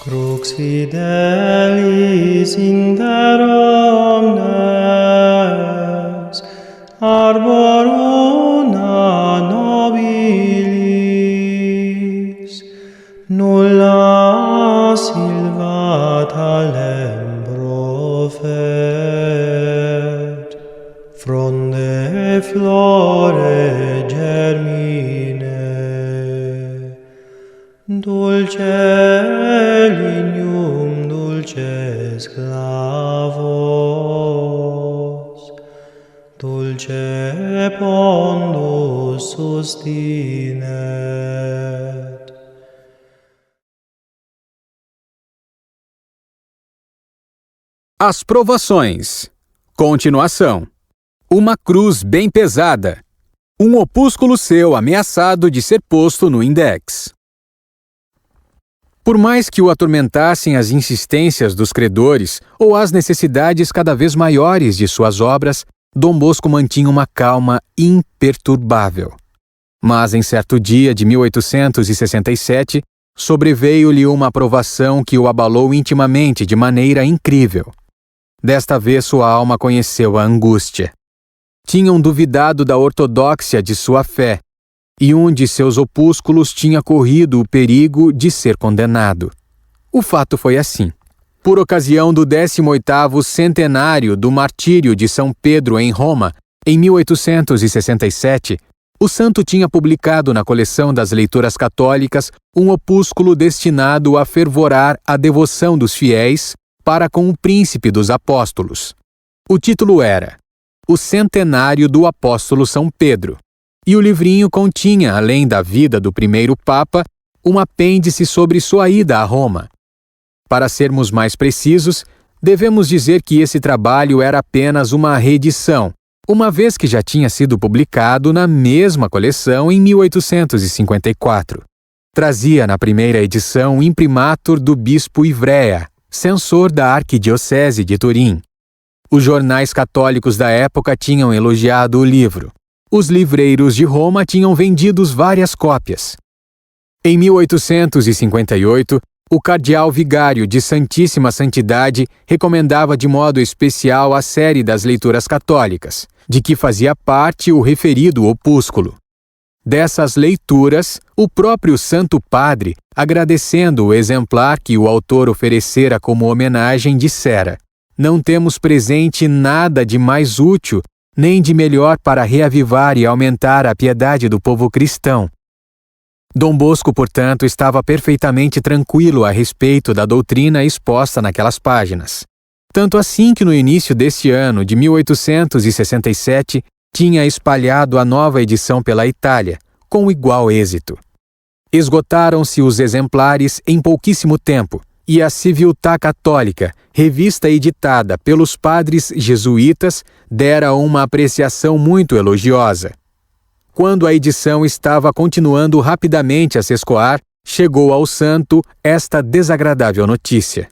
Crux fidelis inter omnes, arbor una nobilis, nulla silvata lembro fet, fronde flore germine, dulce lignum dulces clavos, dulce pondus sustinet. As provações. Continuação. Uma cruz bem pesada. Um opúsculo seu ameaçado de ser posto no index. Por mais que o atormentassem as insistências dos credores ou as necessidades cada vez maiores de suas obras, Dom Bosco mantinha uma calma imperturbável. Mas em certo dia de 1867, sobreveio-lhe uma provação que o abalou intimamente de maneira incrível. Desta vez sua alma conheceu a angústia. Tinham duvidado da ortodoxia de sua fé, e um de seus opúsculos tinha corrido o perigo de ser condenado. O fato foi assim. Por ocasião do 18º centenário do martírio de São Pedro em Roma, em 1867, o santo tinha publicado na coleção das leituras católicas um opúsculo destinado a fervorar a devoção dos fiéis para com o príncipe dos apóstolos. O título era O Centenário do Apóstolo São Pedro. E o livrinho continha, além da vida do primeiro Papa, um apêndice sobre sua ida a Roma. Para sermos mais precisos, devemos dizer que esse trabalho era apenas uma reedição, uma vez que já tinha sido publicado na mesma coleção em 1854. Trazia na primeira edição o imprimatur do bispo Ivrea, censor da arquidiocese de Turim. Os jornais católicos da época tinham elogiado o livro. Os livreiros de Roma tinham vendido várias cópias. Em 1858, o cardeal vigário de Santíssima Santidade recomendava de modo especial a série das leituras católicas, de que fazia parte o referido opúsculo. Dessas leituras, o próprio Santo Padre, agradecendo o exemplar que o autor oferecera como homenagem, dissera: "Não temos presente nada de mais útil nem de melhor para reavivar e aumentar a piedade do povo cristão." Dom Bosco, portanto, estava perfeitamente tranquilo a respeito da doutrina exposta naquelas páginas. Tanto assim que no início deste ano de 1867 tinha espalhado a nova edição pela Itália, com igual êxito. Esgotaram-se os exemplares em pouquíssimo tempo, e a Civiltà Católica, revista editada pelos padres jesuítas, dera uma apreciação muito elogiosa. Quando a edição estava continuando rapidamente a se escoar, chegou ao santo esta desagradável notícia.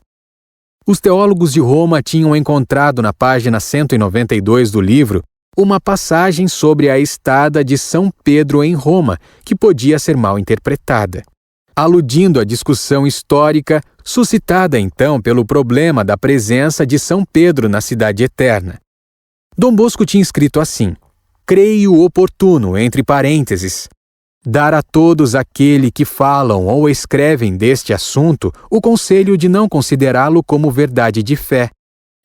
Os teólogos de Roma tinham encontrado na página 192 do livro uma passagem sobre a estada de São Pedro em Roma, que podia ser mal interpretada, aludindo à discussão histórica suscitada então pelo problema da presença de São Pedro na Cidade Eterna. Dom Bosco tinha escrito assim: "Creio oportuno, entre parênteses, dar a todos aquele que falam ou escrevem deste assunto o conselho de não considerá-lo como verdade de fé,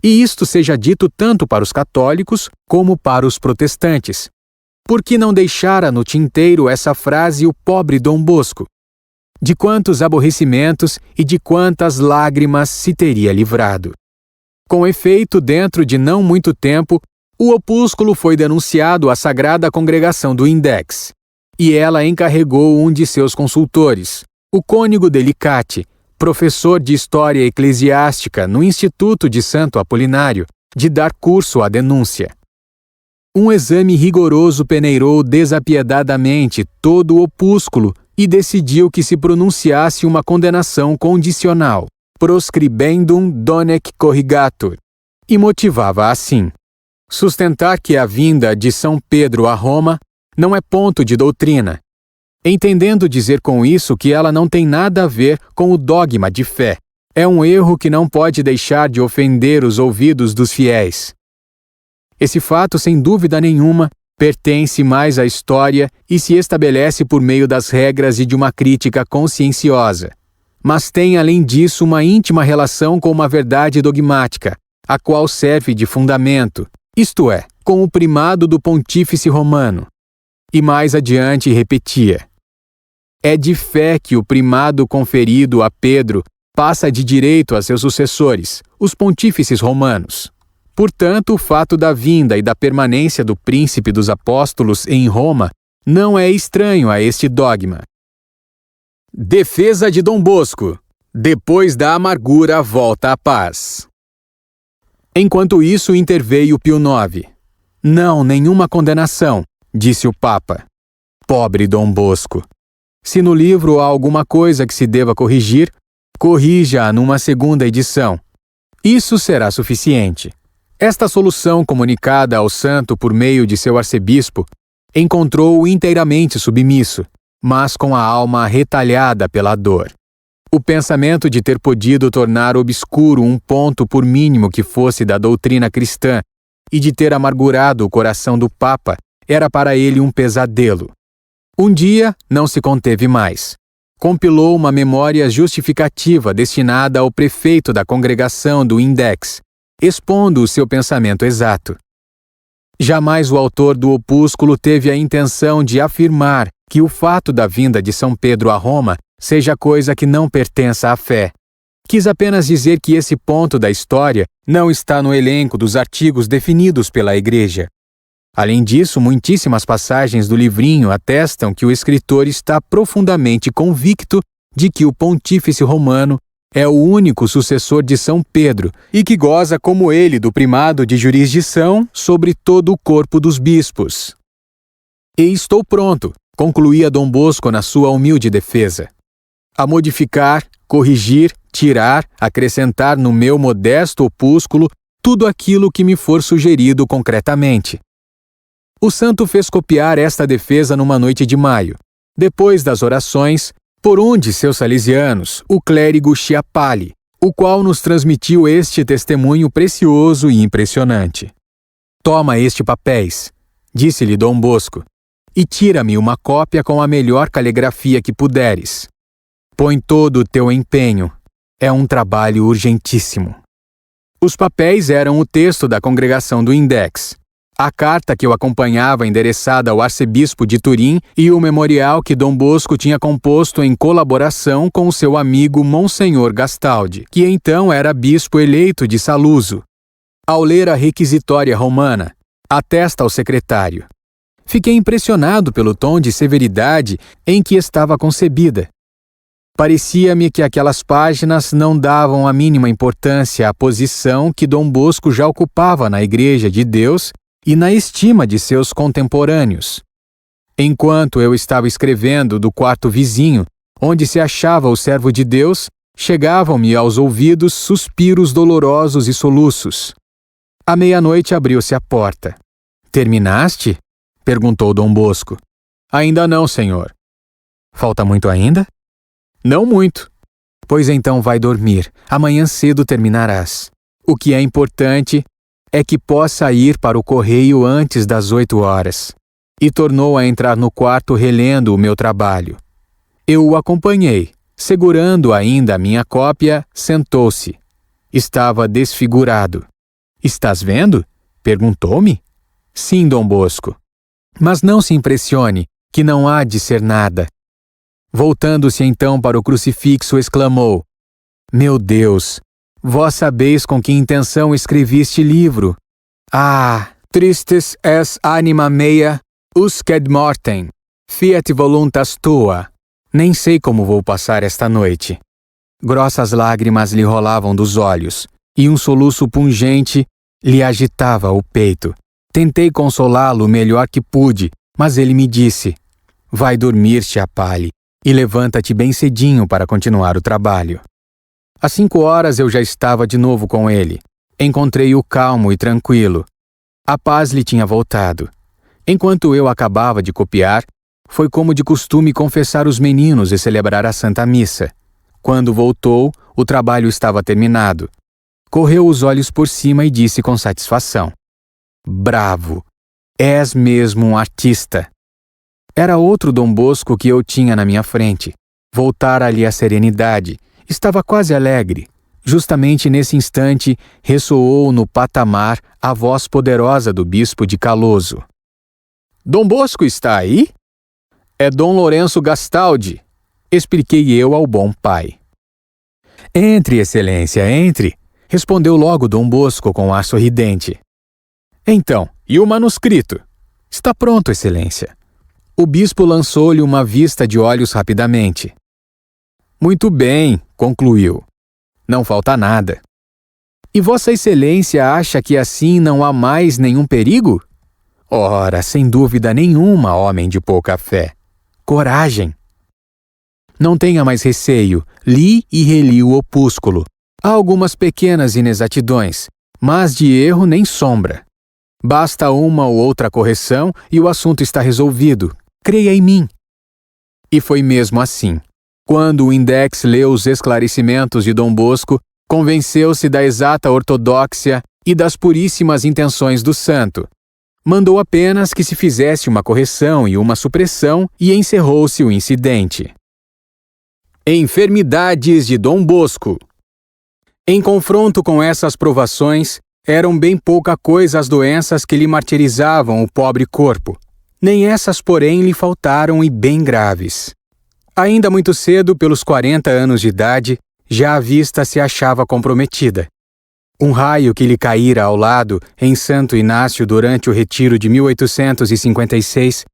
e isto seja dito tanto para os católicos como para os protestantes. Por que não deixara no tinteiro essa frase o pobre Dom Bosco? De quantos aborrecimentos e de quantas lágrimas se teria livrado." Com efeito, dentro de não muito tempo, o opúsculo foi denunciado à Sagrada Congregação do Index, e ela encarregou um de seus consultores, o cônego Delicati, professor de História Eclesiástica no Instituto de Santo Apolinário, de dar curso à denúncia. Um exame rigoroso peneirou desapiedadamente todo o opúsculo e decidiu que se pronunciasse uma condenação condicional, proscribendum donec corrigatur, e motivava assim: sustentar que a vinda de São Pedro a Roma não é ponto de doutrina, entendendo dizer com isso que ela não tem nada a ver com o dogma de fé, É um erro que não pode deixar de ofender os ouvidos dos fiéis. Esse fato, sem dúvida nenhuma, pertence mais à história e se estabelece por meio das regras e de uma crítica conscienciosa. Mas tem, além disso, uma íntima relação com uma verdade dogmática, a qual serve de fundamento, isto é, com o primado do pontífice romano. E mais adiante repetia: é de fé que o primado conferido a Pedro passa de direito a seus sucessores, os pontífices romanos. Portanto, o fato da vinda e da permanência do príncipe dos apóstolos em Roma não é estranho a este dogma. Defesa de Dom Bosco. Depois da amargura volta a paz. Enquanto isso, interveio Pio IX. Não, nenhuma condenação, disse o Papa. Pobre Dom Bosco. Se no livro há alguma coisa que se deva corrigir, corrija-a numa segunda edição. Isso será suficiente. Esta solução, comunicada ao santo por meio de seu arcebispo, encontrou-o inteiramente submisso, mas com a alma retalhada pela dor. O pensamento de ter podido tornar obscuro um ponto, por mínimo que fosse, da doutrina cristã, e de ter amargurado o coração do Papa, era para ele um pesadelo. Um dia, não se conteve mais. Compilou uma memória justificativa destinada ao prefeito da congregação do Index, expondo o seu pensamento exato. Jamais o autor do opúsculo teve a intenção de afirmar que o fato da vinda de São Pedro a Roma seja coisa que não pertença à fé. Quis apenas dizer que esse ponto da história não está no elenco dos artigos definidos pela Igreja. Além disso, muitíssimas passagens do livrinho atestam que o escritor está profundamente convicto de que o pontífice romano é o único sucessor de São Pedro e que goza como ele do primado de jurisdição sobre todo o corpo dos bispos. E estou pronto, concluía Dom Bosco na sua humilde defesa, a modificar, corrigir, tirar, acrescentar no meu modesto opúsculo tudo aquilo que me for sugerido concretamente. O santo fez copiar esta defesa numa noite de maio, depois das orações, por um de seus salesianos, o clérigo Schiappali, o qual nos transmitiu este testemunho precioso e impressionante. Toma este papéis, disse-lhe Dom Bosco, e tira-me uma cópia com a melhor caligrafia que puderes. Põe todo o teu empenho. É um trabalho urgentíssimo. Os papéis eram o texto da congregação do Index, a carta que o acompanhava endereçada ao arcebispo de Turim e o memorial que Dom Bosco tinha composto em colaboração com o seu amigo Monsenhor Gastaldi, que então era bispo eleito de Saluzzo. Ao ler a requisitória romana, atesta ao secretário: fiquei impressionado pelo tom de severidade em que estava concebida. Parecia-me que aquelas páginas não davam a mínima importância à posição que Dom Bosco já ocupava na Igreja de Deus e na estima de seus contemporâneos. Enquanto eu estava escrevendo do quarto vizinho, onde se achava o servo de Deus, chegavam-me aos ouvidos suspiros dolorosos e soluços. À meia-noite abriu-se a porta. Terminaste? Perguntou Dom Bosco. Ainda não, senhor. Falta muito ainda? Não muito. Pois então vai dormir. Amanhã cedo terminarás. O que é importante é que possa ir para o correio antes das 8 horas. E tornou a entrar no quarto relendo o meu trabalho. Eu o acompanhei. Segurando ainda a minha cópia, sentou-se. Estava desfigurado. Estás vendo? Perguntou-me. Sim, Dom Bosco. Mas não se impressione, que não há de ser nada. Voltando-se então para o crucifixo, exclamou: Meu Deus, vós sabeis com que intenção escrevi este livro. Ah, tristes es anima mea, usqued mortem, fiat voluntas tua. Nem sei como vou passar esta noite. Grossas lágrimas lhe rolavam dos olhos, e um soluço pungente lhe agitava o peito. Tentei consolá-lo o melhor que pude, mas ele me disse: Vai dormir, Schiappali, e levanta-te bem cedinho para continuar o trabalho. Às 5 horas eu já estava de novo com ele. Encontrei-o calmo e tranquilo. A paz lhe tinha voltado. Enquanto eu acabava de copiar, foi como de costume confessar os meninos e celebrar a Santa Missa. Quando voltou, o trabalho estava terminado. Correu os olhos por cima e disse com satisfação: "Bravo! És mesmo um artista." Era outro Dom Bosco que eu tinha na minha frente. Voltara-lhe a serenidade. Estava quase alegre. Justamente nesse instante, ressoou no patamar a voz poderosa do bispo de Caloso. "Dom Bosco está aí?" "É Dom Lourenço Gastaldi", expliquei eu ao bom pai. "Entre, excelência, entre", respondeu logo Dom Bosco com ar sorridente. "Então, e o manuscrito?" "Está pronto, excelência." O bispo lançou-lhe uma vista de olhos rapidamente. "Muito bem", concluiu. "Não falta nada." "E Vossa Excelência acha que assim não há mais nenhum perigo?" "Ora, sem dúvida nenhuma, homem de pouca fé. Coragem." "Não tenha mais receio. Li e reli o opúsculo. Há algumas pequenas inexatidões, mas de erro nem sombra. Basta uma ou outra correção e o assunto está resolvido. Creia em mim." E foi mesmo assim. Quando o Index leu os esclarecimentos de Dom Bosco, convenceu-se da exata ortodoxia e das puríssimas intenções do santo. Mandou apenas que se fizesse uma correção e uma supressão e encerrou-se o incidente. Enfermidades de Dom Bosco. Em confronto com essas provações, eram bem pouca coisa as doenças que lhe martirizavam o pobre corpo. Nem essas, porém, lhe faltaram e bem graves. Ainda muito cedo, pelos 40 anos de idade, já a vista se achava comprometida. Um raio que lhe caíra ao lado em Santo Inácio durante o retiro de 1856,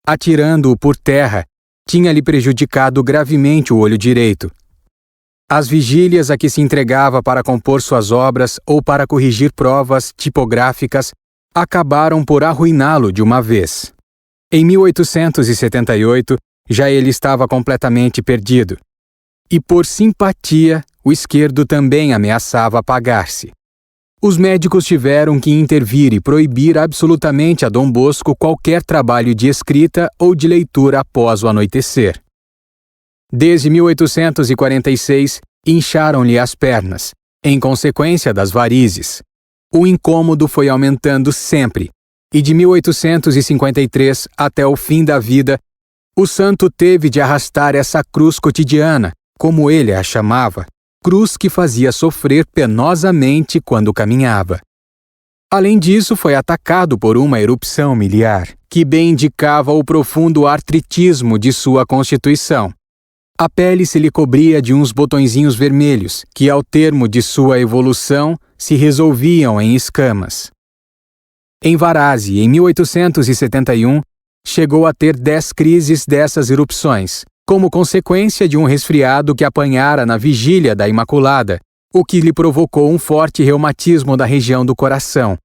atirando-o por terra, tinha-lhe prejudicado gravemente o olho direito. As vigílias a que se entregava para compor suas obras ou para corrigir provas tipográficas acabaram por arruiná-lo de uma vez. Em 1878, já ele estava completamente perdido. E por simpatia, o esquerdo também ameaçava apagar-se. Os médicos tiveram que intervir e proibir absolutamente a Dom Bosco qualquer trabalho de escrita ou de leitura após o anoitecer. Desde 1846, incharam-lhe as pernas, em consequência das varizes. O incômodo foi aumentando sempre, e de 1853 até o fim da vida, o santo teve de arrastar essa cruz cotidiana, como ele a chamava, cruz que fazia sofrer penosamente quando caminhava. Além disso, foi atacado por uma erupção miliar, que bem indicava o profundo artritismo de sua constituição. A pele se lhe cobria de uns botõezinhos vermelhos, que ao termo de sua evolução se resolviam em escamas. Em Varazze, em 1871, chegou a ter 10 crises dessas erupções, como consequência de um resfriado que apanhara na vigília da Imaculada, o que lhe provocou um forte reumatismo da região do coração.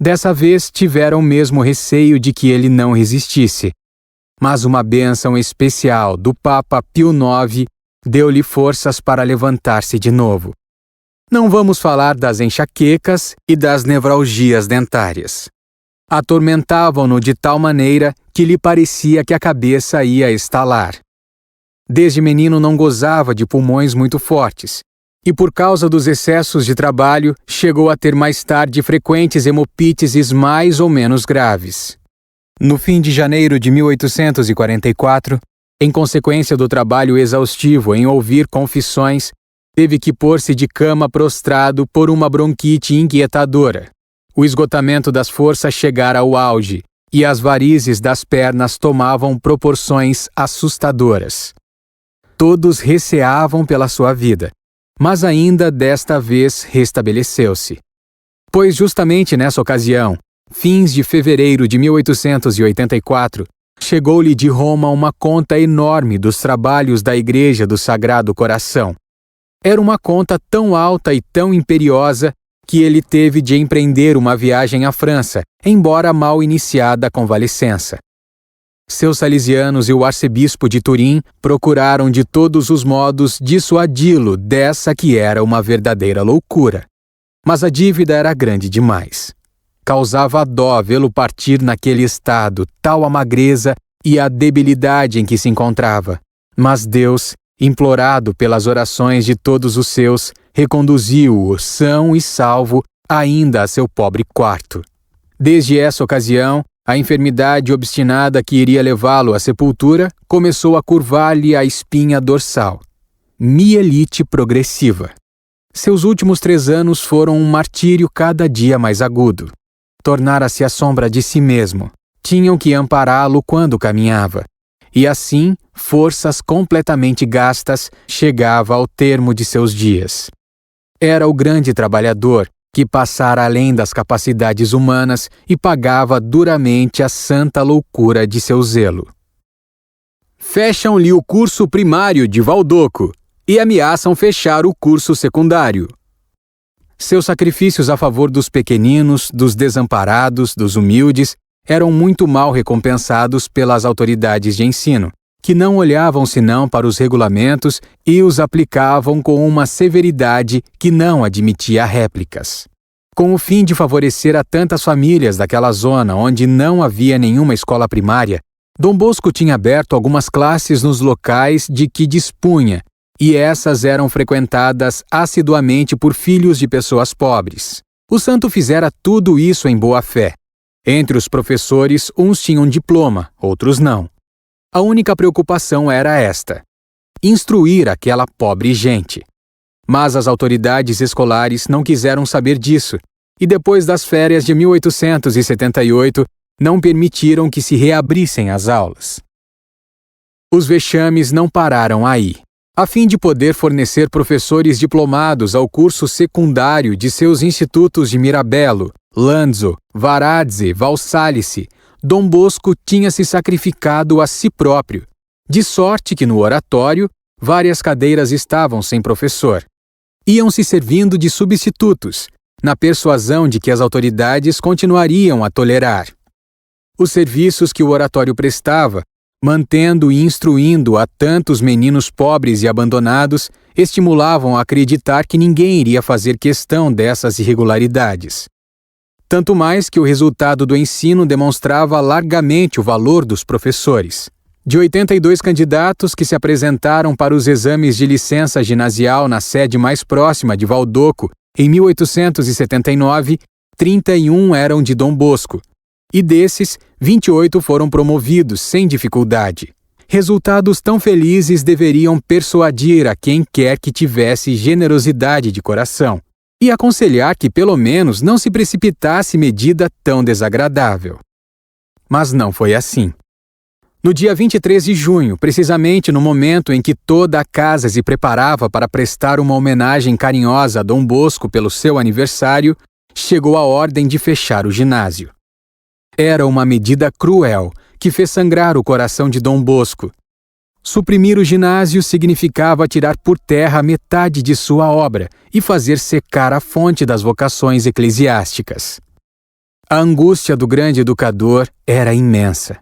Dessa vez tiveram mesmo receio de que ele não resistisse. Mas uma bênção especial do Papa Pio IX deu-lhe forças para levantar-se de novo. Não vamos falar das enxaquecas e das nevralgias dentárias. Atormentavam-no de tal maneira que lhe parecia que a cabeça ia estalar. Desde menino não gozava de pulmões muito fortes, e por causa dos excessos de trabalho, chegou a ter mais tarde frequentes hemopíteses mais ou menos graves. No fim de janeiro de 1844, em consequência do trabalho exaustivo em ouvir confissões, teve que pôr-se de cama prostrado por uma bronquite inquietadora. O esgotamento das forças chegara ao auge, e as varizes das pernas tomavam proporções assustadoras. Todos receavam pela sua vida, mas ainda desta vez restabeleceu-se. Pois justamente nessa ocasião, fins de fevereiro de 1884, chegou-lhe de Roma uma conta enorme dos trabalhos da Igreja do Sagrado Coração. Era uma conta tão alta e tão imperiosa que ele teve de empreender uma viagem à França, embora mal iniciada a convalescença. Seus salesianos e o arcebispo de Turim procuraram de todos os modos dissuadi-lo dessa que era uma verdadeira loucura. Mas a dívida era grande demais. Causava dó vê-lo partir naquele estado, tal a magreza e a debilidade em que se encontrava. Mas Deus, implorado pelas orações de todos os seus, reconduziu-o são e salvo ainda a seu pobre quarto. Desde essa ocasião, a enfermidade obstinada que iria levá-lo à sepultura começou a curvar-lhe a espinha dorsal. Mielite progressiva. Seus últimos 3 anos foram um martírio cada dia mais agudo. Tornara-se a sombra de si mesmo. Tinham que ampará-lo quando caminhava. E assim, forças completamente gastas, chegava ao termo de seus dias. Era o grande trabalhador, que passara além das capacidades humanas e pagava duramente a santa loucura de seu zelo. Fecham-lhe o curso primário de Valdoco e ameaçam fechar o curso secundário. Seus sacrifícios a favor dos pequeninos, dos desamparados, dos humildes, eram muito mal recompensados pelas autoridades de ensino, que não olhavam senão para os regulamentos e os aplicavam com uma severidade que não admitia réplicas. Com o fim de favorecer a tantas famílias daquela zona onde não havia nenhuma escola primária, Dom Bosco tinha aberto algumas classes nos locais de que dispunha, e essas eram frequentadas assiduamente por filhos de pessoas pobres. O santo fizera tudo isso em boa fé. Entre os professores, uns tinham diploma, outros não. A única preocupação era esta: instruir aquela pobre gente. Mas as autoridades escolares não quiseram saber disso, e depois das férias de 1878, não permitiram que se reabrissem as aulas. Os vexames não pararam aí. A fim de poder fornecer professores diplomados ao curso secundário de seus institutos de Mirabello, Lanzo, Varazze, Valsalice, Dom Bosco tinha se sacrificado a si próprio, de sorte que no oratório várias cadeiras estavam sem professor. Iam se servindo de substitutos, na persuasão de que as autoridades continuariam a tolerar. Os serviços que o oratório prestava, mantendo e instruindo a tantos meninos pobres e abandonados, estimulavam a acreditar que ninguém iria fazer questão dessas irregularidades. Tanto mais que o resultado do ensino demonstrava largamente o valor dos professores. De 82 candidatos que se apresentaram para os exames de licença ginasial na sede mais próxima de Valdoco, em 1879, 31 eram de Dom Bosco, e desses, 28 foram promovidos sem dificuldade. Resultados tão felizes deveriam persuadir a quem quer que tivesse generosidade de coração, e aconselhar que pelo menos não se precipitasse medida tão desagradável. Mas não foi assim. No dia 23 de junho, precisamente no momento em que toda a casa se preparava para prestar uma homenagem carinhosa a Dom Bosco pelo seu aniversário, chegou a ordem de fechar o ginásio. Era uma medida cruel que fez sangrar o coração de Dom Bosco. Suprimir o ginásio significava tirar por terra metade de sua obra e fazer secar a fonte das vocações eclesiásticas. A angústia do grande educador era imensa.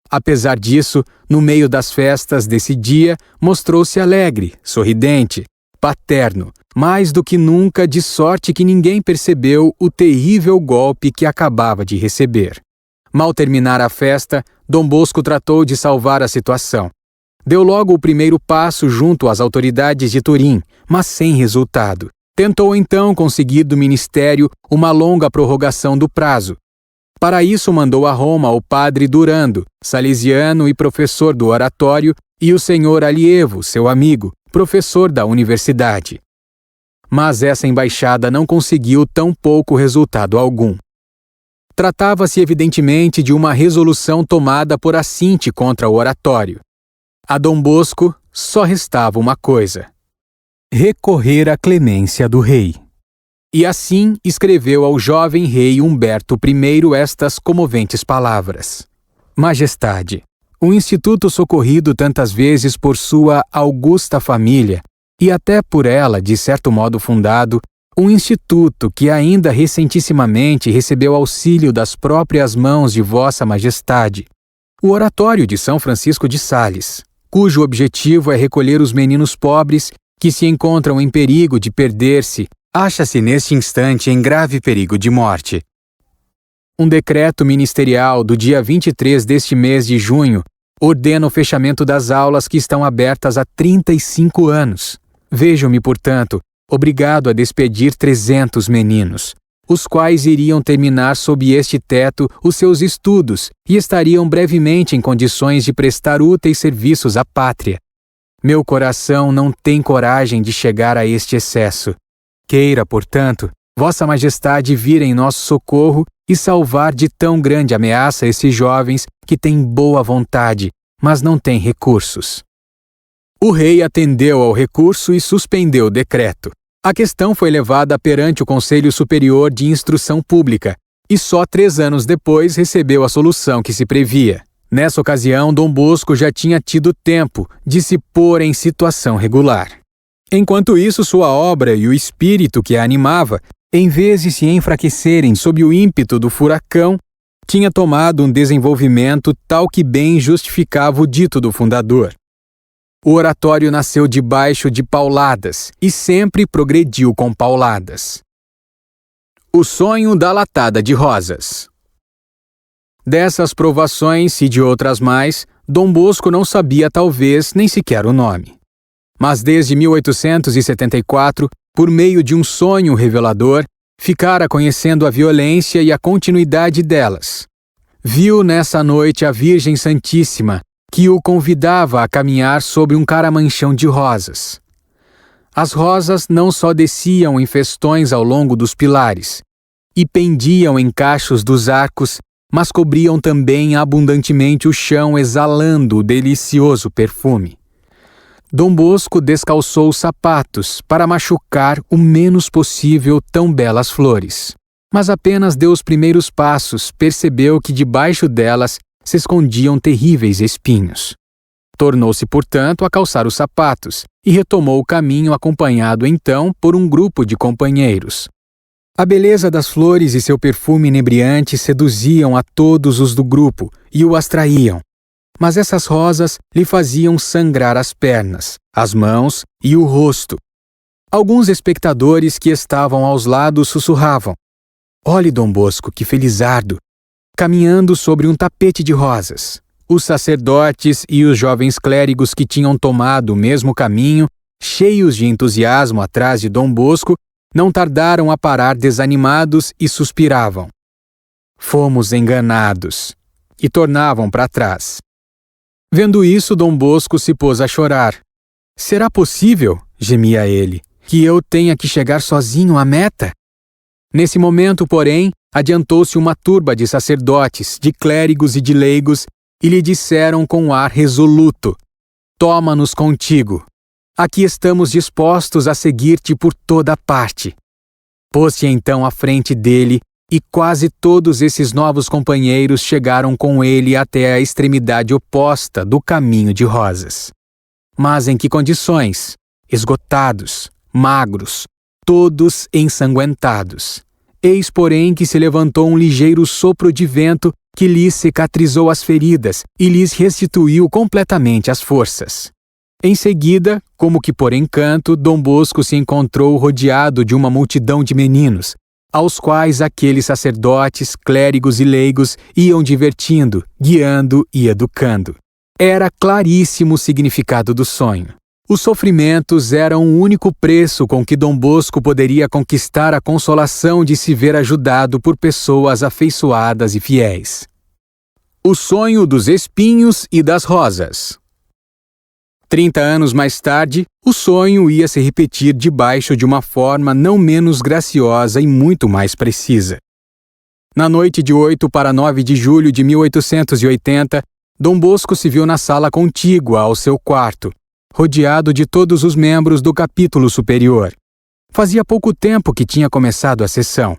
Apesar disso, no meio das festas desse dia, mostrou-se alegre, sorridente, paterno, mais do que nunca, de sorte que ninguém percebeu o terrível golpe que acabava de receber. Mal terminara a festa, Dom Bosco tratou de salvar a situação. Deu logo o primeiro passo junto às autoridades de Turim, mas sem resultado. Tentou então conseguir do ministério uma longa prorrogação do prazo. Para isso mandou a Roma o padre Durando, salesiano e professor do oratório, e o senhor Alievo, seu amigo, professor da universidade. Mas essa embaixada não conseguiu tão pouco resultado algum. Tratava-se evidentemente de uma resolução tomada por Assinte contra o oratório. A Dom Bosco só restava uma coisa: recorrer à clemência do rei. E assim escreveu ao jovem rei Humberto I estas comoventes palavras: Majestade, o instituto socorrido tantas vezes por sua augusta família, e até por ela, de certo modo fundado, um instituto que ainda recentissimamente recebeu auxílio das próprias mãos de Vossa Majestade, o Oratório de São Francisco de Sales, cujo objetivo é recolher os meninos pobres que se encontram em perigo de perder-se, acha-se neste instante em grave perigo de morte. Um decreto ministerial do dia 23 deste mês de junho Ordeno o fechamento das aulas que estão abertas há 35 anos. Vejo-me, portanto, obrigado a despedir 300 meninos, os quais iriam terminar sob este teto os seus estudos e estariam brevemente em condições de prestar úteis serviços à pátria. Meu coração não tem coragem de chegar a este excesso. Queira, portanto, Vossa Majestade vir em nosso socorro e salvar de tão grande ameaça esses jovens que têm boa vontade, mas não têm recursos. O rei atendeu ao recurso e suspendeu o decreto. A questão foi levada perante o Conselho Superior de Instrução Pública e só 3 anos depois recebeu a solução que se previa. Nessa ocasião, Dom Bosco já tinha tido tempo de se pôr em situação regular. Enquanto isso, sua obra e o espírito que a animava, em vez de se enfraquecerem sob o ímpeto do furacão, tinha tomado um desenvolvimento tal que bem justificava o dito do fundador. O oratório nasceu debaixo de pauladas e sempre progrediu com pauladas. O sonho da latada de rosas. Dessas provações e de outras mais, Dom Bosco não sabia talvez nem sequer o nome. Mas desde 1874, por meio de um sonho revelador, ficara conhecendo a violência e a continuidade delas. Viu nessa noite a Virgem Santíssima, que o convidava a caminhar sobre um caramanchão de rosas. As rosas não só desciam em festões ao longo dos pilares, e pendiam em cachos dos arcos, mas cobriam também abundantemente o chão, exalando o delicioso perfume. Dom Bosco descalçou os sapatos para machucar o menos possível tão belas flores, mas apenas deu os primeiros passos, percebeu que debaixo delas se escondiam terríveis espinhos. Tornou-se, portanto, a calçar os sapatos e retomou o caminho acompanhado então por um grupo de companheiros. A beleza das flores e seu perfume inebriante seduziam a todos os do grupo e o atraíam. Mas essas rosas lhe faziam sangrar as pernas, as mãos e o rosto. Alguns espectadores que estavam aos lados sussurravam: "Olhe, Dom Bosco, que felizardo!", caminhando sobre um tapete de rosas. Os sacerdotes e os jovens clérigos que tinham tomado o mesmo caminho, cheios de entusiasmo atrás de Dom Bosco, não tardaram a parar desanimados e suspiravam: "Fomos enganados", e tornavam para trás. Vendo isso, Dom Bosco se pôs a chorar. "Será possível", gemia ele, "que eu tenha que chegar sozinho à meta?" Nesse momento, porém, adiantou-se uma turba de sacerdotes, de clérigos e de leigos, e lhe disseram com ar resoluto: "Toma-nos contigo. Aqui estamos dispostos a seguir-te por toda parte." Pôs-se então à frente dele, e quase todos esses novos companheiros chegaram com ele até a extremidade oposta do caminho de rosas. Mas em que condições? Esgotados, magros, todos ensanguentados. Eis, porém, que se levantou um ligeiro sopro de vento que lhes cicatrizou as feridas e lhes restituiu completamente as forças. Em seguida, como que por encanto, Dom Bosco se encontrou rodeado de uma multidão de meninos, aos quais aqueles sacerdotes, clérigos e leigos iam divertindo, guiando e educando. Era claríssimo o significado do sonho. Os sofrimentos eram o único preço com que Dom Bosco poderia conquistar a consolação de se ver ajudado por pessoas afeiçoadas e fiéis. O sonho dos espinhos e das rosas. 30 anos mais tarde, o sonho ia se repetir debaixo de uma forma não menos graciosa e muito mais precisa. Na noite de 8 para 9 de julho de 1880, Dom Bosco se viu na sala contígua ao seu quarto, rodeado de todos os membros do capítulo superior. Fazia pouco tempo que tinha começado a sessão,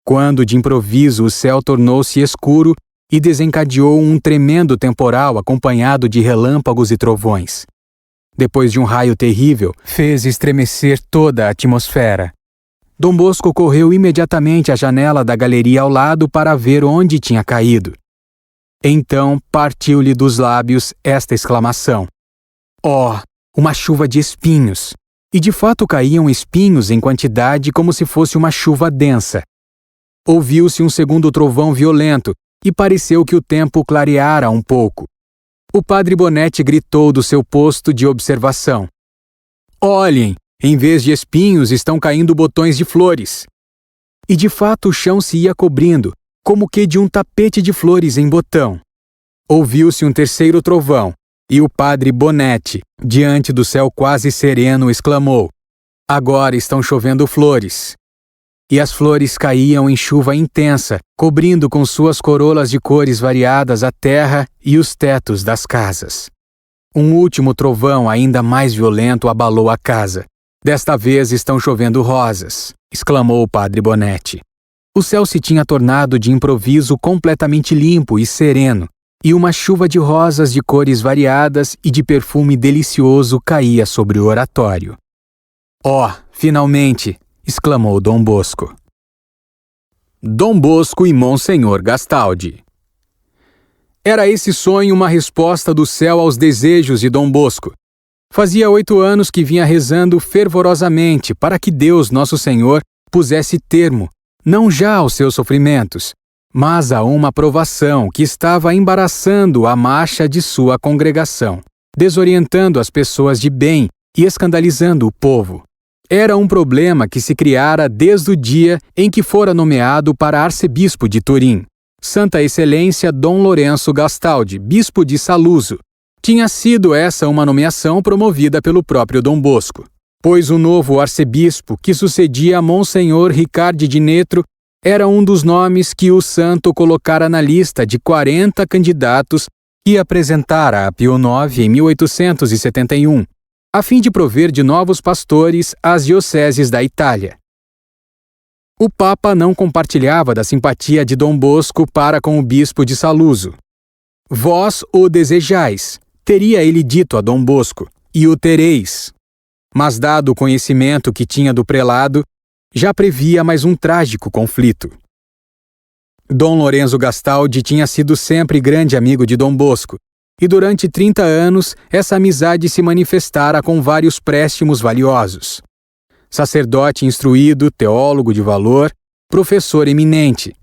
quando de improviso o céu tornou-se escuro e desencadeou um tremendo temporal acompanhado de relâmpagos e trovões. Depois de um raio terrível, fez estremecer toda a atmosfera. Dom Bosco correu imediatamente à janela da galeria ao lado para ver onde tinha caído. Então partiu-lhe dos lábios esta exclamação: "Oh, uma chuva de espinhos!" E de fato caíam espinhos em quantidade como se fosse uma chuva densa. Ouviu-se um segundo trovão violento e pareceu que o tempo clareara um pouco. O padre Bonetti gritou do seu posto de observação: "Olhem, em vez de espinhos estão caindo botões de flores." E de fato o chão se ia cobrindo, como que de um tapete de flores em botão. Ouviu-se um terceiro trovão, e o padre Bonetti, diante do céu quase sereno, exclamou: "Agora estão chovendo flores." E as flores caíam em chuva intensa, cobrindo com suas corolas de cores variadas a terra e os tetos das casas. Um último trovão ainda mais violento abalou a casa. "Desta vez estão chovendo rosas", exclamou o padre Bonetti. O céu se tinha tornado de improviso completamente limpo e sereno, e uma chuva de rosas de cores variadas e de perfume delicioso caía sobre o oratório. "Oh, finalmente!" exclamou Dom Bosco. Dom Bosco e Monsenhor Gastaldi. Era esse sonho uma resposta do céu aos desejos de Dom Bosco. Fazia 8 anos que vinha rezando fervorosamente para que Deus, Nosso Senhor, pusesse termo, não já aos seus sofrimentos, mas a uma provação que estava embaraçando a marcha de sua congregação, desorientando as pessoas de bem e escandalizando o povo. Era um problema que se criara desde o dia em que fora nomeado para arcebispo de Turim. Santa Excelência Dom Lourenço Gastaldi, bispo de Saluzzo. Tinha sido essa uma nomeação promovida pelo próprio Dom Bosco, pois o novo arcebispo que sucedia a Monsenhor Riccardi di Netro era um dos nomes que o santo colocara na lista de 40 candidatos que apresentara a Pio IX em 1871, a fim de prover de novos pastores às dioceses da Itália. O Papa não compartilhava da simpatia de Dom Bosco para com o bispo de Saluzzo. "Vós o desejais", teria ele dito a Dom Bosco, "e o tereis." Mas dado o conhecimento que tinha do prelado, já previa mais um trágico conflito. Dom Lorenzo Gastaldi tinha sido sempre grande amigo de Dom Bosco, e durante 30 anos essa amizade se manifestara com vários préstimos valiosos. Sacerdote instruído, teólogo de valor, professor eminente,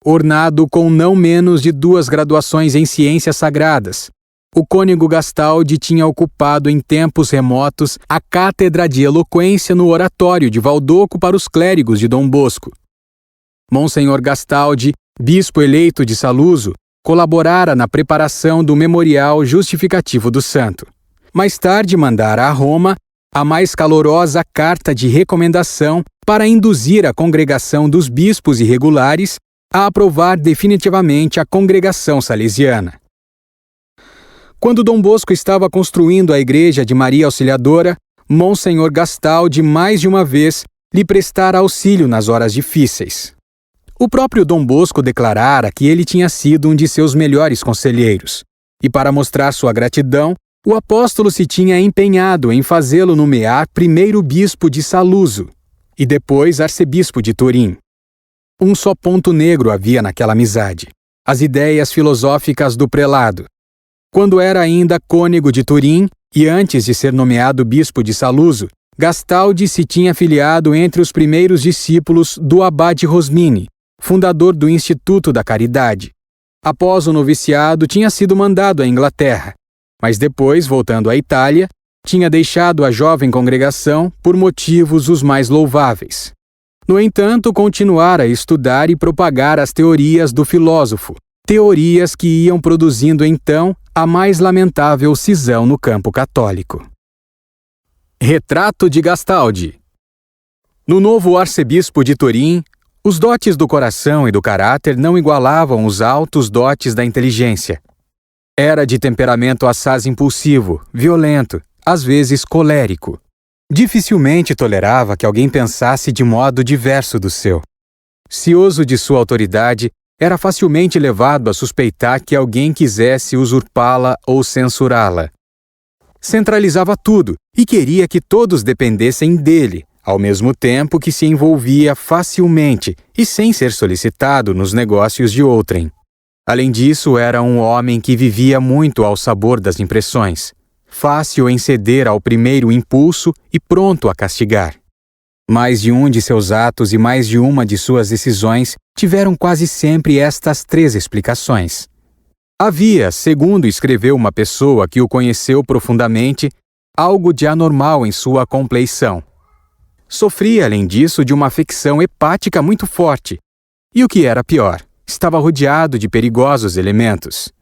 ornado com não menos de 2 graduações em ciências sagradas, o cônego Gastaldi tinha ocupado em tempos remotos a cátedra de eloquência no oratório de Valdoco para os clérigos de Dom Bosco. Monsenhor Gastaldi, bispo eleito de Saluzzo, colaborara na preparação do memorial justificativo do santo. Mais tarde mandara a Roma a mais calorosa carta de recomendação para induzir a congregação dos bispos irregulares a aprovar definitivamente a congregação salesiana. Quando Dom Bosco estava construindo a igreja de Maria Auxiliadora, Monsenhor Gastaldi mais de uma vez lhe prestara auxílio nas horas difíceis. O próprio Dom Bosco declarara que ele tinha sido um de seus melhores conselheiros, e para mostrar sua gratidão, o apóstolo se tinha empenhado em fazê-lo nomear primeiro bispo de Saluzzo e depois arcebispo de Turim. Um só ponto negro havia naquela amizade: as ideias filosóficas do prelado. Quando era ainda cônego de Turim e antes de ser nomeado bispo de Saluzzo, Gastaldi se tinha filiado entre os primeiros discípulos do abade Rosmini, fundador do Instituto da Caridade. Após o noviciado, tinha sido mandado à Inglaterra, mas depois, voltando à Itália, tinha deixado a jovem congregação por motivos os mais louváveis. No entanto, continuara a estudar e propagar as teorias do filósofo, teorias que iam produzindo então a mais lamentável cisão no campo católico. Retrato de Gastaldi. No novo arcebispo de Turim, os dotes do coração e do caráter não igualavam os altos dotes da inteligência. Era de temperamento assaz impulsivo, violento, às vezes colérico. Dificilmente tolerava que alguém pensasse de modo diverso do seu. Cioso de sua autoridade, era facilmente levado a suspeitar que alguém quisesse usurpá-la ou censurá-la. Centralizava tudo e queria que todos dependessem dele, ao mesmo tempo que se envolvia facilmente e sem ser solicitado nos negócios de outrem. Além disso, era um homem que vivia muito ao sabor das impressões, fácil em ceder ao primeiro impulso e pronto a castigar. Mais de um de seus atos e mais de uma de suas decisões tiveram quase sempre estas 3 explicações. Havia, segundo escreveu uma pessoa que o conheceu profundamente, algo de anormal em sua compleição. Sofria, além disso, de uma afecção hepática muito forte. E o que era pior, estava rodeado de perigosos elementos.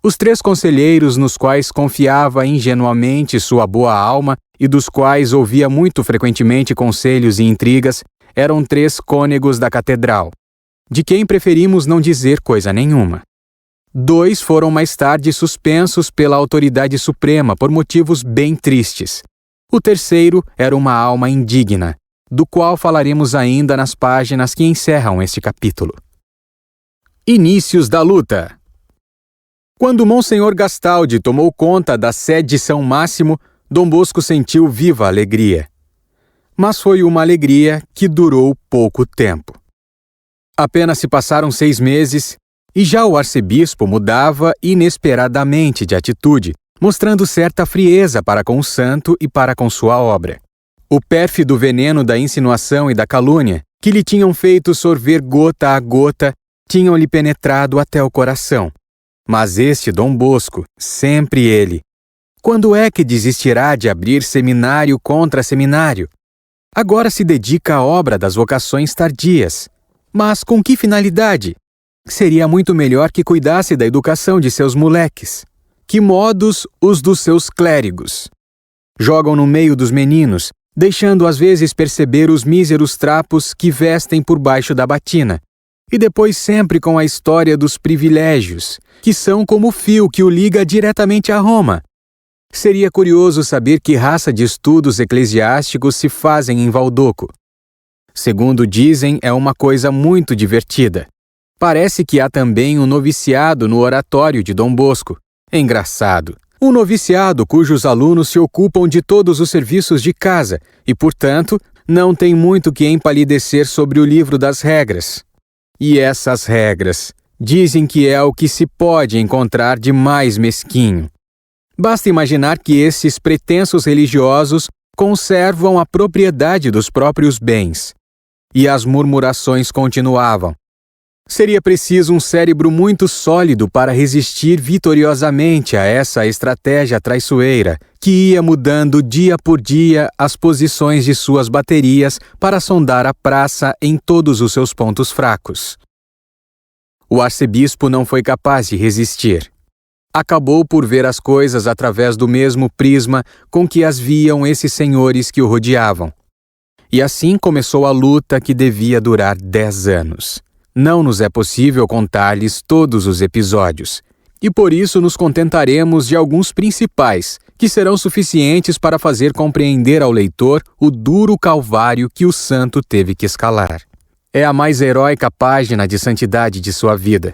Os 3 conselheiros nos quais confiava ingenuamente sua boa alma e dos quais ouvia muito frequentemente conselhos e intrigas eram 3 cônegos da catedral, de quem preferimos não dizer coisa nenhuma. 2 foram mais tarde suspensos pela autoridade suprema por motivos bem tristes. O terceiro era uma alma indigna, do qual falaremos ainda nas páginas que encerram este capítulo. Inícios da luta. Quando Monsenhor Gastaldi tomou conta da sede de São Máximo, Dom Bosco sentiu viva alegria. Mas foi uma alegria que durou pouco tempo. Apenas se passaram 6 meses e já o arcebispo mudava inesperadamente de atitude, mostrando certa frieza para com o santo e para com sua obra. O pérfido veneno da insinuação e da calúnia, que lhe tinham feito sorver gota a gota, tinham-lhe penetrado até o coração. Mas este Dom Bosco, sempre ele, quando é que desistirá de abrir seminário contra seminário? Agora se dedica à obra das vocações tardias. Mas com que finalidade? Seria muito melhor que cuidasse da educação de seus moleques. Que modos os dos seus clérigos? Jogam no meio dos meninos, deixando às vezes perceber os míseros trapos que vestem por baixo da batina. E depois sempre com a história dos privilégios, que são como o fio que o liga diretamente a Roma. Seria curioso saber que raça de estudos eclesiásticos se fazem em Valdoco. Segundo dizem, é uma coisa muito divertida. Parece que há também um noviciado no oratório de Dom Bosco. Engraçado. Um noviciado cujos alunos se ocupam de todos os serviços de casa e, portanto, não tem muito que empalidecer sobre o livro das regras. E essas regras dizem que é o que se pode encontrar de mais mesquinho. Basta imaginar que esses pretensos religiosos conservam a propriedade dos próprios bens. E as murmurações continuavam. Seria preciso um cérebro muito sólido para resistir vitoriosamente a essa estratégia traiçoeira, que ia mudando dia por dia as posições de suas baterias para sondar a praça em todos os seus pontos fracos. O arcebispo não foi capaz de resistir. Acabou por ver as coisas através do mesmo prisma com que as viam esses senhores que o rodeavam. E assim começou a luta que devia durar 10 anos. Não nos é possível contar-lhes todos os episódios, e por isso nos contentaremos de alguns principais, que serão suficientes para fazer compreender ao leitor o duro calvário que o santo teve que escalar. É a mais heróica página de santidade de sua vida.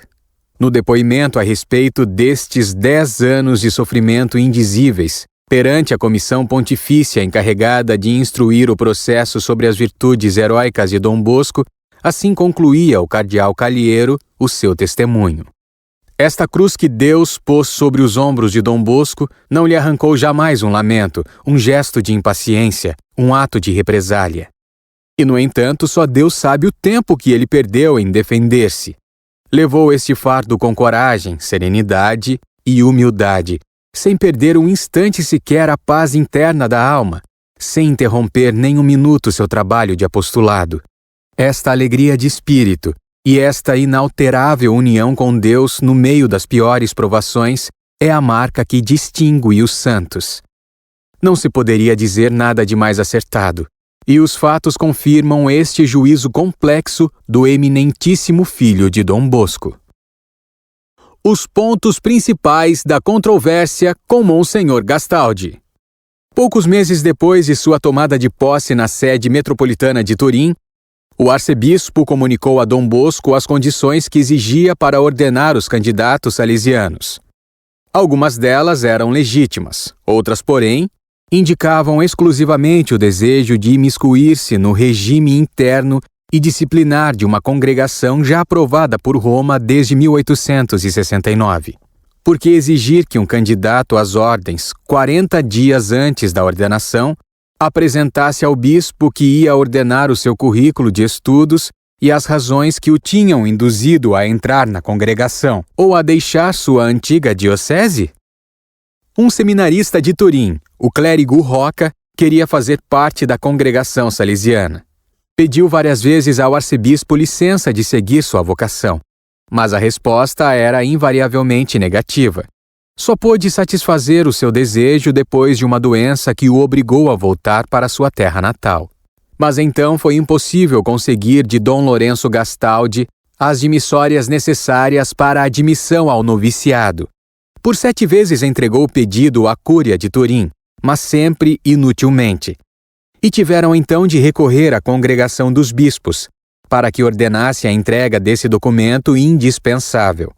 No depoimento a respeito destes 10 anos de sofrimento indizíveis, perante a comissão pontifícia encarregada de instruir o processo sobre as virtudes heróicas de Dom Bosco, assim concluía o cardeal Calheiro o seu testemunho. Esta cruz que Deus pôs sobre os ombros de Dom Bosco não lhe arrancou jamais um lamento, um gesto de impaciência, um ato de represália. E, no entanto, só Deus sabe o tempo que ele perdeu em defender-se. Levou este fardo com coragem, serenidade e humildade, sem perder um instante sequer a paz interna da alma, sem interromper nem um minuto seu trabalho de apostolado. Esta alegria de espírito e esta inalterável união com Deus no meio das piores provações é a marca que distingue os santos. Não se poderia dizer nada de mais acertado, e os fatos confirmam este juízo complexo do eminentíssimo filho de Dom Bosco. Os pontos principais da controvérsia com Monsenhor Gastaldi. Poucos meses depois de sua tomada de posse na sede metropolitana de Turim, o arcebispo comunicou a Dom Bosco as condições que exigia para ordenar os candidatos salesianos. Algumas delas eram legítimas, outras, porém, indicavam exclusivamente o desejo de imiscuir-se no regime interno e disciplinar de uma congregação já aprovada por Roma desde 1869. Porque exigir que um candidato às ordens, 40 dias antes da ordenação, apresentasse ao bispo que ia ordenar o seu currículo de estudos e as razões que o tinham induzido a entrar na congregação ou a deixar sua antiga diocese? Um seminarista de Turim, o clérigo Roca, queria fazer parte da congregação salesiana. Pediu várias vezes ao arcebispo licença de seguir sua vocação, mas a resposta era invariavelmente negativa. Só pôde satisfazer o seu desejo depois de uma doença que o obrigou a voltar para sua terra natal. Mas então foi impossível conseguir de Dom Lourenço Gastaldi as dimissórias necessárias para a admissão ao noviciado. Por 7 vezes entregou o pedido à Cúria de Turim, mas sempre inutilmente. E tiveram então de recorrer à congregação dos bispos, para que ordenasse a entrega desse documento indispensável.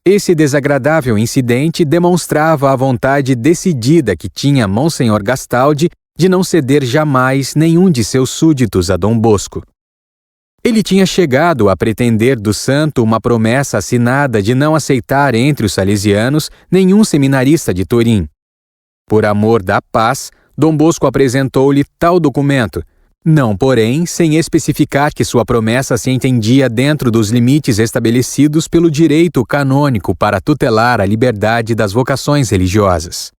Esse desagradável incidente demonstrava a vontade decidida que tinha Monsenhor Gastaldi de não ceder jamais nenhum de seus súditos a Dom Bosco. Ele tinha chegado a pretender do santo uma promessa assinada de não aceitar entre os salesianos nenhum seminarista de Turim. Por amor da paz, Dom Bosco apresentou-lhe tal documento, não, porém, sem especificar que sua promessa se entendia dentro dos limites estabelecidos pelo direito canônico para tutelar a liberdade das vocações religiosas.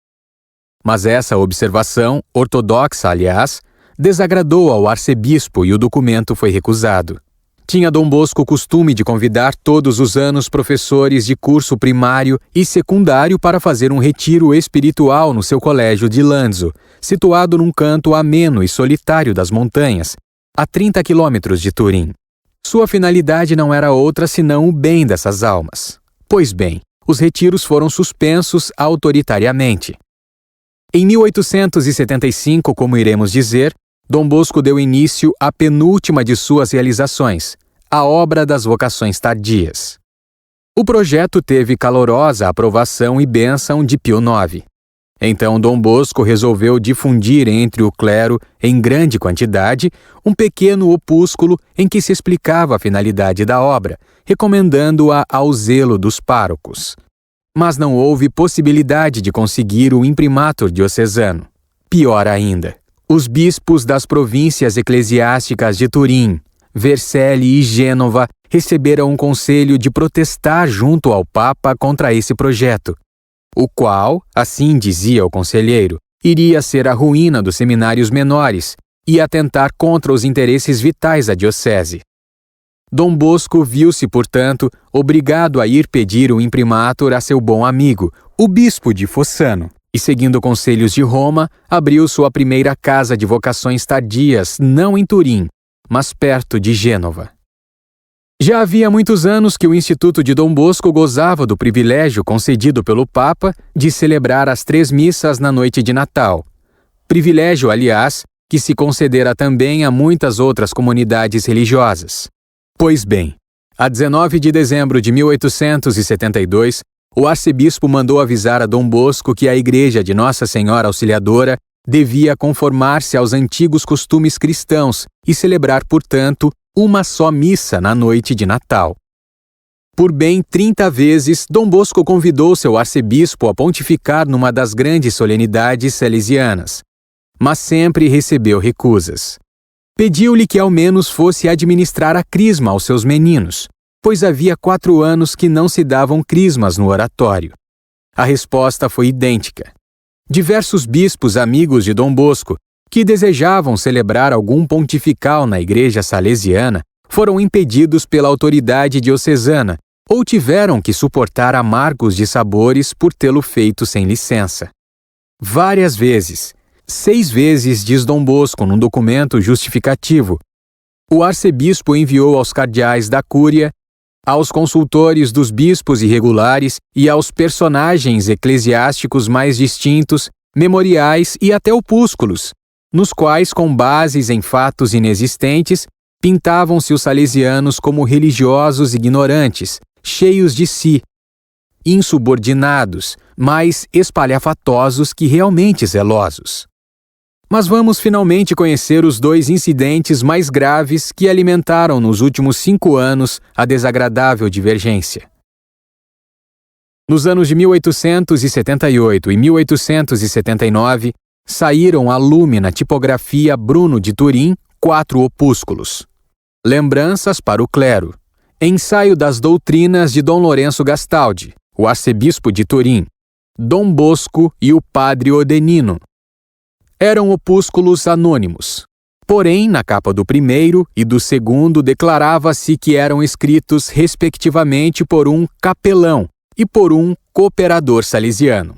Mas essa observação, ortodoxa aliás, desagradou ao arcebispo e o documento foi recusado. Tinha Dom Bosco o costume de convidar todos os anos professores de curso primário e secundário para fazer um retiro espiritual no seu colégio de Lanzo, situado num canto ameno e solitário das montanhas, a 30 quilômetros de Turim. Sua finalidade não era outra senão o bem dessas almas. Pois bem, os retiros foram suspensos autoritariamente. Em 1875, como iremos dizer, Dom Bosco deu início à penúltima de suas realizações, a obra das vocações tardias. O projeto teve calorosa aprovação e bênção de Pio IX. Então Dom Bosco resolveu difundir entre o clero, em grande quantidade, um pequeno opúsculo em que se explicava a finalidade da obra, recomendando-a ao zelo dos párocos. Mas não houve possibilidade de conseguir o imprimatur diocesano. Pior ainda, os bispos das províncias eclesiásticas de Turim, Vercelli e Gênova receberam um conselho de protestar junto ao Papa contra esse projeto, o qual, assim dizia o conselheiro, iria ser a ruína dos seminários menores e atentar contra os interesses vitais da diocese. Dom Bosco viu-se, portanto, obrigado a ir pedir o imprimatur a seu bom amigo, o bispo de Fossano, e, seguindo conselhos de Roma, abriu sua primeira casa de vocações tardias, não em Turim, mas perto de Gênova. Já havia muitos anos que o Instituto de Dom Bosco gozava do privilégio concedido pelo Papa de celebrar as 3 missas na noite de Natal. Privilégio, aliás, que se concedera também a muitas outras comunidades religiosas. Pois bem, a 19 de dezembro de 1872, o arcebispo mandou avisar a Dom Bosco que a igreja de Nossa Senhora Auxiliadora devia conformar-se aos antigos costumes cristãos e celebrar, portanto, uma só missa na noite de Natal. Por bem 30 vezes, Dom Bosco convidou seu arcebispo a pontificar numa das grandes solenidades salesianas, mas sempre recebeu recusas. Pediu-lhe que ao menos fosse administrar a crisma aos seus meninos, pois havia 4 anos que não se davam crismas no oratório. A resposta foi idêntica. Diversos bispos amigos de Dom Bosco, que desejavam celebrar algum pontifical na igreja salesiana, foram impedidos pela autoridade diocesana ou tiveram que suportar amargos dissabores por tê-lo feito sem licença. Várias vezes, 6 vezes, diz Dom Bosco num documento justificativo, o arcebispo enviou aos cardeais da Cúria, aos consultores dos bispos irregulares e aos personagens eclesiásticos mais distintos, memoriais e até opúsculos, nos quais, com bases em fatos inexistentes, pintavam-se os salesianos como religiosos ignorantes, cheios de si, insubordinados, mais espalhafatosos que realmente zelosos. Mas vamos finalmente conhecer os 2 incidentes mais graves que alimentaram nos últimos 5 anos a desagradável divergência. Nos anos de 1878 e 1879, saíram a lume na tipografia Bruno de Turim 4 opúsculos. Lembranças para o clero. Ensaio das doutrinas de Dom Lourenço Gastaldi, o arcebispo de Turim, Dom Bosco e o padre Odenino. Eram opúsculos anônimos. Porém, na capa do primeiro e do segundo declarava-se que eram escritos respectivamente por um capelão e por um cooperador salesiano.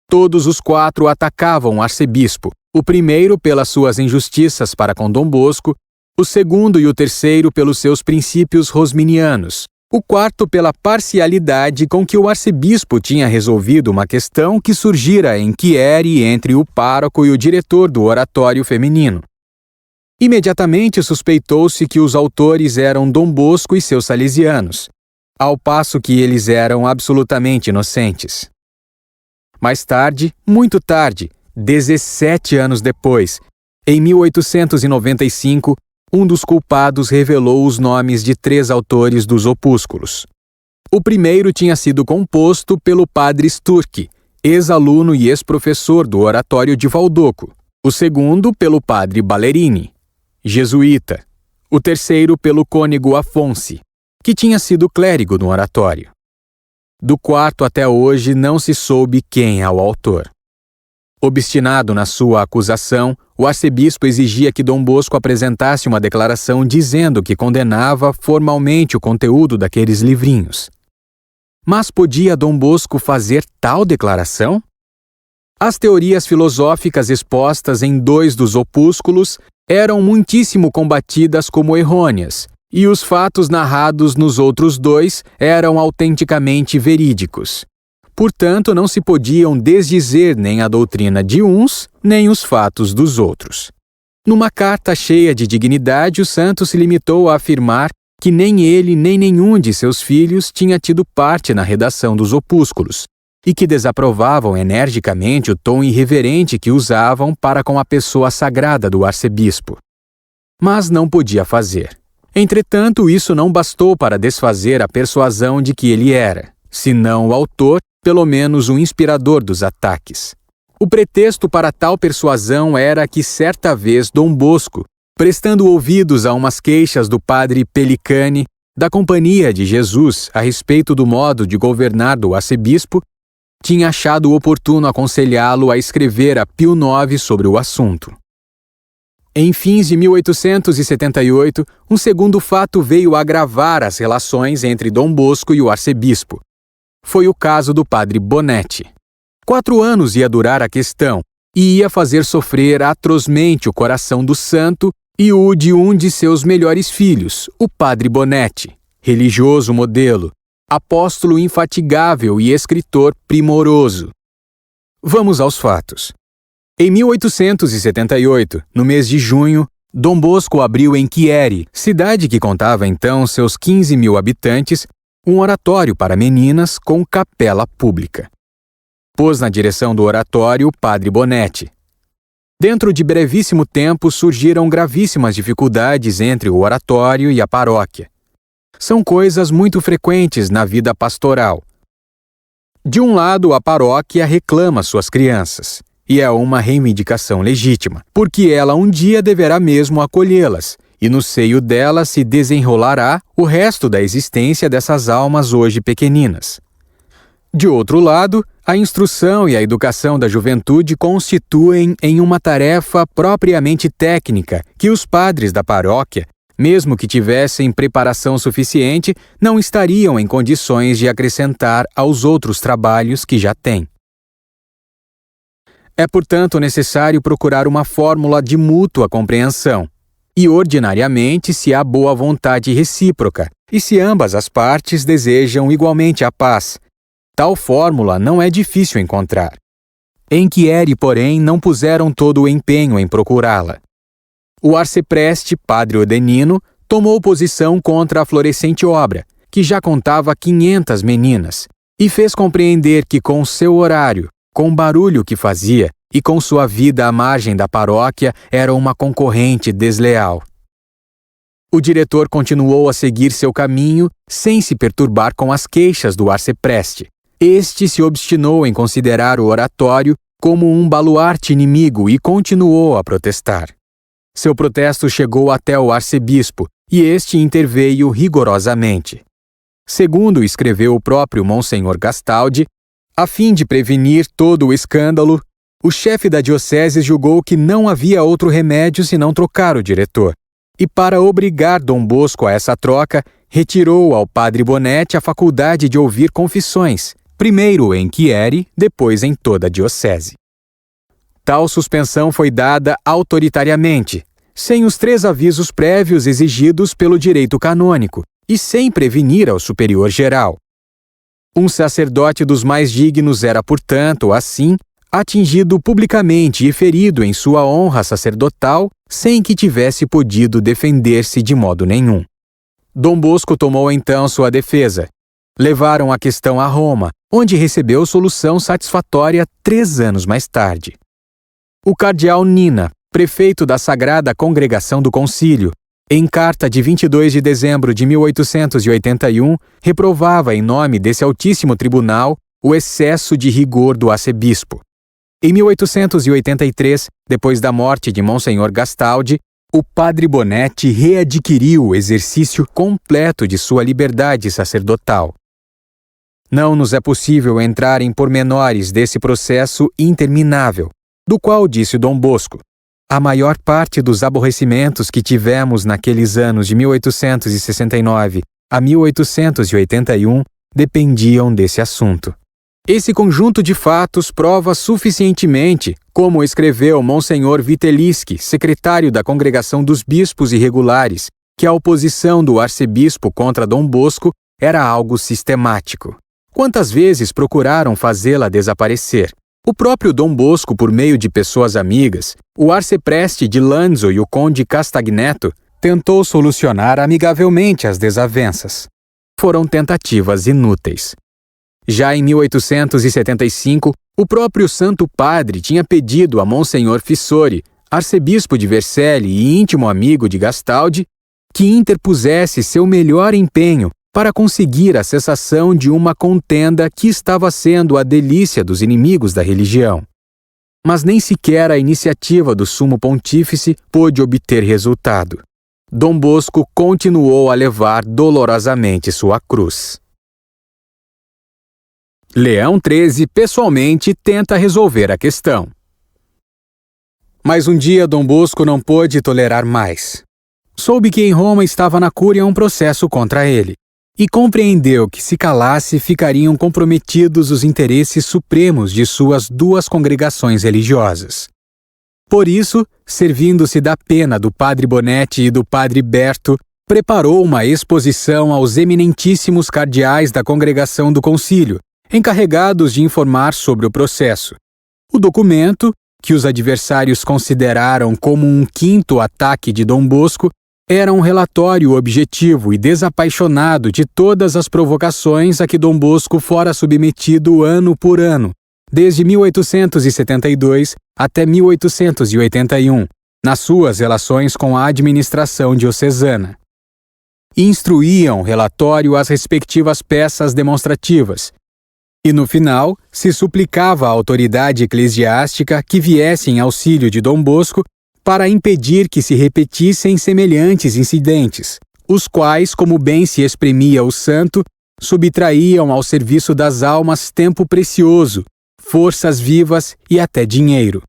Todos os quatro atacavam o arcebispo, o primeiro pelas suas injustiças para com Dom Bosco, o segundo e o terceiro pelos seus princípios rosminianos, o quarto pela parcialidade com que o arcebispo tinha resolvido uma questão que surgira em quiere entre o pároco e o diretor do oratório feminino. Imediatamente suspeitou-se que os autores eram Dom Bosco e seus salesianos, ao passo que eles eram absolutamente inocentes. Mais tarde, muito tarde, 17 anos depois, em 1895, um dos culpados revelou os nomes de 3 autores dos opúsculos. O primeiro tinha sido composto pelo padre Sturck, ex-aluno e ex-professor do oratório de Valdoco. O segundo pelo padre Ballerini, jesuíta. O terceiro pelo cônego Afonso, que tinha sido clérigo no oratório. Do quarto até hoje não se soube quem é o autor. Obstinado na sua acusação, o arcebispo exigia que Dom Bosco apresentasse uma declaração dizendo que condenava formalmente o conteúdo daqueles livrinhos. Mas podia Dom Bosco fazer tal declaração? As teorias filosóficas expostas em 2 dos opúsculos eram muitíssimo combatidas como errôneas, e os fatos narrados nos outros 2 eram autenticamente verídicos. Portanto, não se podiam desdizer nem a doutrina de uns, nem os fatos dos outros. Numa carta cheia de dignidade, o santo se limitou a afirmar que nem ele nem nenhum de seus filhos tinha tido parte na redação dos opúsculos, e que desaprovavam energicamente o tom irreverente que usavam para com a pessoa sagrada do arcebispo. Mas não podia fazer. Entretanto, isso não bastou para desfazer a persuasão de que ele era, se não o autor, pelo menos o inspirador dos ataques. O pretexto para tal persuasão era que certa vez Dom Bosco, prestando ouvidos a umas queixas do padre Pelicani, da Companhia de Jesus a respeito do modo de governar do arcebispo, tinha achado oportuno aconselhá-lo a escrever a Pio IX sobre o assunto. Em fins de 1878, um segundo fato veio agravar as relações entre Dom Bosco e o arcebispo. Foi o caso do padre Bonetti. 4 anos ia durar a questão e ia fazer sofrer atrozmente o coração do santo e o de um de seus melhores filhos, o padre Bonetti, religioso modelo, apóstolo infatigável e escritor primoroso. Vamos aos fatos. Em 1878, no mês de junho, Dom Bosco abriu em Chieri, cidade que contava então seus 15.000 habitantes, um oratório para meninas com capela pública. Pôs na direção do oratório o padre Bonetti. Dentro de brevíssimo tempo surgiram gravíssimas dificuldades entre o oratório e a paróquia. São coisas muito frequentes na vida pastoral. De um lado, a paróquia reclama suas crianças, e é uma reivindicação legítima, porque ela um dia deverá mesmo acolhê-las, e no seio dela se desenrolará o resto da existência dessas almas hoje pequeninas. De outro lado, a instrução e a educação da juventude constituem em uma tarefa propriamente técnica que os padres da paróquia, mesmo que tivessem preparação suficiente, não estariam em condições de acrescentar aos outros trabalhos que já têm. É, portanto, necessário procurar uma fórmula de mútua compreensão. E, ordinariamente, se há boa vontade recíproca, e se ambas as partes desejam igualmente a paz. Tal fórmula não é difícil encontrar. Em Chieri, porém, não puseram todo o empenho em procurá-la. O arcepreste, padre Odenino, tomou posição contra a florescente obra, que já contava 500 meninas, e fez compreender que com seu horário, com o barulho que fazia, e com sua vida à margem da paróquia, era uma concorrente desleal. O diretor continuou a seguir seu caminho, sem se perturbar com as queixas do arcepreste. Este se obstinou em considerar o oratório como um baluarte inimigo e continuou a protestar. Seu protesto chegou até o arcebispo, e este interveio rigorosamente. Segundo escreveu o próprio Monsenhor Gastaldi, a fim de prevenir todo o escândalo, o chefe da diocese julgou que não havia outro remédio senão trocar o diretor, e para obrigar Dom Bosco a essa troca, retirou ao padre Bonetti a faculdade de ouvir confissões, primeiro em Chieri, depois em toda a diocese. Tal suspensão foi dada autoritariamente, sem os 3 avisos prévios exigidos pelo direito canônico e sem prevenir ao superior geral. Um sacerdote dos mais dignos era, portanto, assim, atingido publicamente e ferido em sua honra sacerdotal sem que tivesse podido defender-se de modo nenhum. Dom Bosco tomou então sua defesa. Levaram a questão a Roma, onde recebeu solução satisfatória 3 anos mais tarde. O cardeal Nina, prefeito da Sagrada Congregação do Concílio, em carta de 22 de dezembro de 1881, reprovava em nome desse Altíssimo Tribunal o excesso de rigor do arcebispo. Em 1883, depois da morte de Monsenhor Gastaldi, o padre Bonetti readquiriu o exercício completo de sua liberdade sacerdotal. Não nos é possível entrar em pormenores desse processo interminável, do qual disse Dom Bosco: a maior parte dos aborrecimentos que tivemos naqueles anos de 1869 a 1881 dependiam desse assunto. Esse conjunto de fatos prova suficientemente, como escreveu Monsenhor Vitelischi, secretário da Congregação dos Bispos Irregulares, que a oposição do arcebispo contra Dom Bosco era algo sistemático. Quantas vezes procuraram fazê-la desaparecer? O próprio Dom Bosco, por meio de pessoas amigas, o arcepreste de Lanzo e o conde Castagneto, tentou solucionar amigavelmente as desavenças. Foram tentativas inúteis. Já em 1875, o próprio Santo Padre tinha pedido a Monsenhor Fissori, arcebispo de Vercelli e íntimo amigo de Gastaldi, que interpusesse seu melhor empenho para conseguir a cessação de uma contenda que estava sendo a delícia dos inimigos da religião. Mas nem sequer a iniciativa do Sumo Pontífice pôde obter resultado. Dom Bosco continuou a levar dolorosamente sua cruz. Leão XIII pessoalmente tenta resolver a questão. Mas um dia Dom Bosco não pôde tolerar mais. Soube que em Roma estava na cúria um processo contra ele, e compreendeu que se calasse ficariam comprometidos os interesses supremos de suas 2 congregações religiosas. Por isso, servindo-se da pena do padre Bonetti e do padre Berto, preparou uma exposição aos eminentíssimos cardeais da Congregação do Concílio, encarregados de informar sobre o processo. O documento, que os adversários consideraram como um 5º ataque de Dom Bosco, era um relatório objetivo e desapaixonado de todas as provocações a que Dom Bosco fora submetido ano por ano, desde 1872 até 1881, nas suas relações com a administração diocesana. Instruíam o relatório as respectivas peças demonstrativas, e no final se suplicava à autoridade eclesiástica que viesse em auxílio de Dom Bosco para impedir que se repetissem semelhantes incidentes, os quais, como bem se exprimia o santo, subtraíam ao serviço das almas tempo precioso, forças vivas e até dinheiro.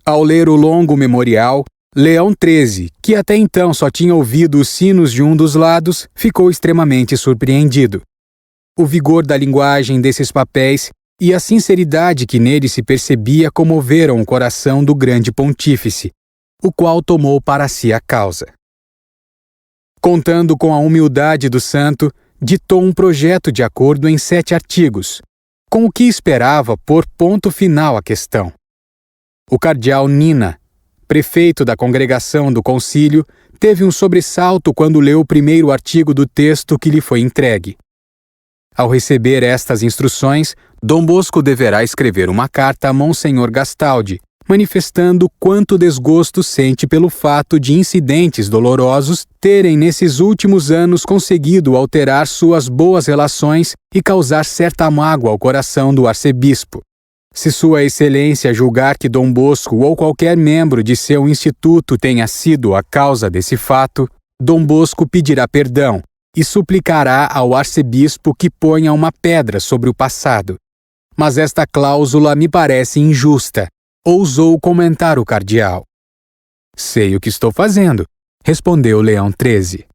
Ao ler o longo memorial, Leão XIII, que até então só tinha ouvido os sinos de um dos lados, ficou extremamente surpreendido. O vigor da linguagem desses papéis e a sinceridade que nele se percebia comoveram o coração do grande pontífice, o qual tomou para si a causa. Contando com a humildade do santo, ditou um projeto de acordo em 7 artigos, com o que esperava pôr ponto final à questão. O cardeal Nina, prefeito da Congregação do Concílio, teve um sobressalto quando leu o primeiro artigo do texto que lhe foi entregue. Ao receber estas instruções, Dom Bosco deverá escrever uma carta a Monsenhor Gastaldi, manifestando quanto desgosto sente pelo fato de incidentes dolorosos terem nesses últimos anos conseguido alterar suas boas relações e causar certa mágoa ao coração do arcebispo. Se Sua Excelência julgar que Dom Bosco ou qualquer membro de seu instituto tenha sido a causa desse fato, Dom Bosco pedirá perdão e suplicará ao arcebispo que ponha uma pedra sobre o passado. Mas esta cláusula me parece injusta, ousou comentar o cardeal. Sei o que estou fazendo, respondeu Leão XIII.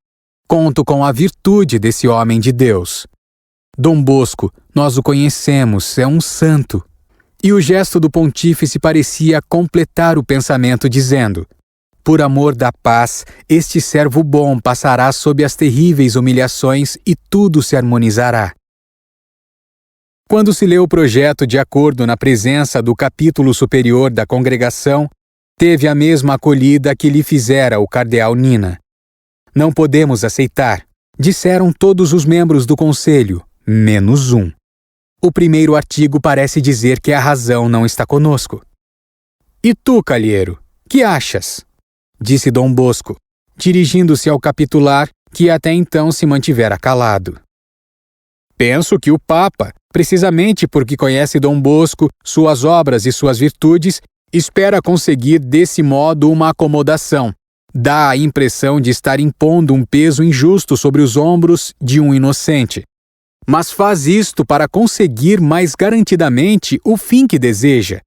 Conto com a virtude desse homem de Deus. Dom Bosco, nós o conhecemos, é um santo. E o gesto do pontífice parecia completar o pensamento, dizendo: por amor da paz, este servo bom passará sob as terríveis humilhações e tudo se harmonizará. Quando se leu o projeto de acordo na presença do capítulo superior da congregação, teve a mesma acolhida que lhe fizera o cardeal Nina. Não podemos aceitar, disseram todos os membros do conselho, menos um. O primeiro artigo parece dizer que a razão não está conosco. E tu, Calheiro, que achas? Disse Dom Bosco, dirigindo-se ao capitular, que até então se mantivera calado. Penso que o Papa, precisamente porque conhece Dom Bosco, suas obras e suas virtudes, espera conseguir desse modo uma acomodação. Dá a impressão de estar impondo um peso injusto sobre os ombros de um inocente. Mas faz isto para conseguir mais garantidamente o fim que deseja.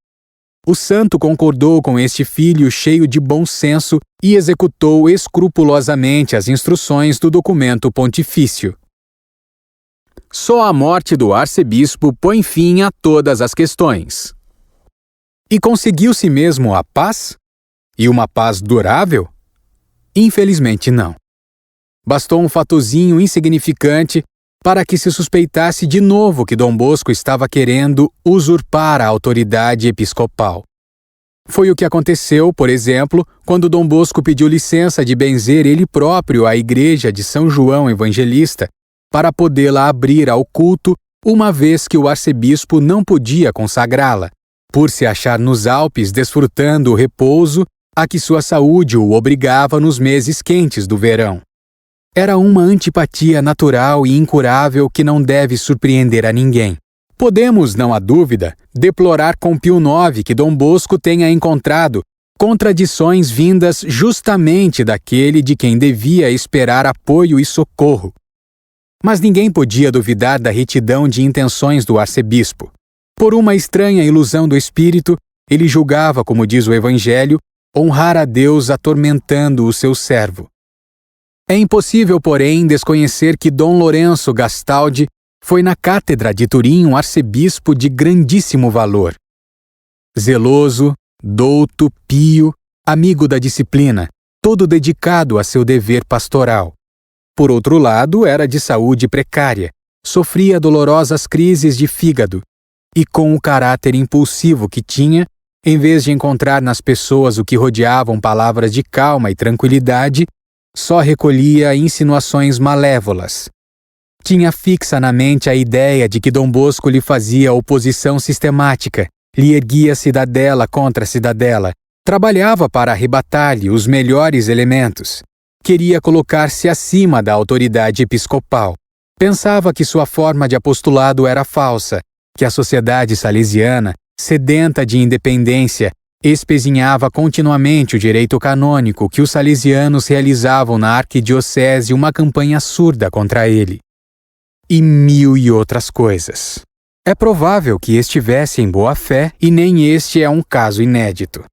O santo concordou com este filho cheio de bom senso e executou escrupulosamente as instruções do documento pontifício. Só a morte do arcebispo põe fim a todas as questões. E conseguiu-se mesmo a paz? E uma paz durável? Infelizmente não. Bastou um fatozinho insignificante para que se suspeitasse de novo que Dom Bosco estava querendo usurpar a autoridade episcopal. Foi o que aconteceu, por exemplo, quando Dom Bosco pediu licença de benzer ele próprio à igreja de São João Evangelista para podê-la abrir ao culto, uma vez que o arcebispo não podia consagrá-la, por se achar nos Alpes desfrutando o repouso a que sua saúde o obrigava nos meses quentes do verão. Era uma antipatia natural e incurável que não deve surpreender a ninguém. Podemos, não há dúvida, deplorar com Pio IX que Dom Bosco tenha encontrado contradições vindas justamente daquele de quem devia esperar apoio e socorro. Mas ninguém podia duvidar da retidão de intenções do arcebispo. Por uma estranha ilusão do espírito, ele julgava, como diz o Evangelho, honrar a Deus atormentando o seu servo. É impossível, porém, desconhecer que Dom Lourenço Gastaldi foi na cátedra de Turim um arcebispo de grandíssimo valor. Zeloso, douto, pio, amigo da disciplina, todo dedicado a seu dever pastoral. Por outro lado, era de saúde precária, sofria dolorosas crises de fígado e, com o caráter impulsivo que tinha, em vez de encontrar nas pessoas o que rodeavam palavras de calma e tranquilidade, só recolhia insinuações malévolas. Tinha fixa na mente a ideia de que Dom Bosco lhe fazia oposição sistemática, lhe erguia cidadela contra cidadela, trabalhava para arrebatar-lhe os melhores elementos. Queria colocar-se acima da autoridade episcopal. Pensava que sua forma de apostolado era falsa, que a sociedade salesiana, sedenta de independência, espezinhava continuamente o direito canônico que os salesianos realizavam na arquidiocese uma campanha surda contra ele. E mil e outras coisas. É provável que estivesse em boa fé e nem este é um caso inédito.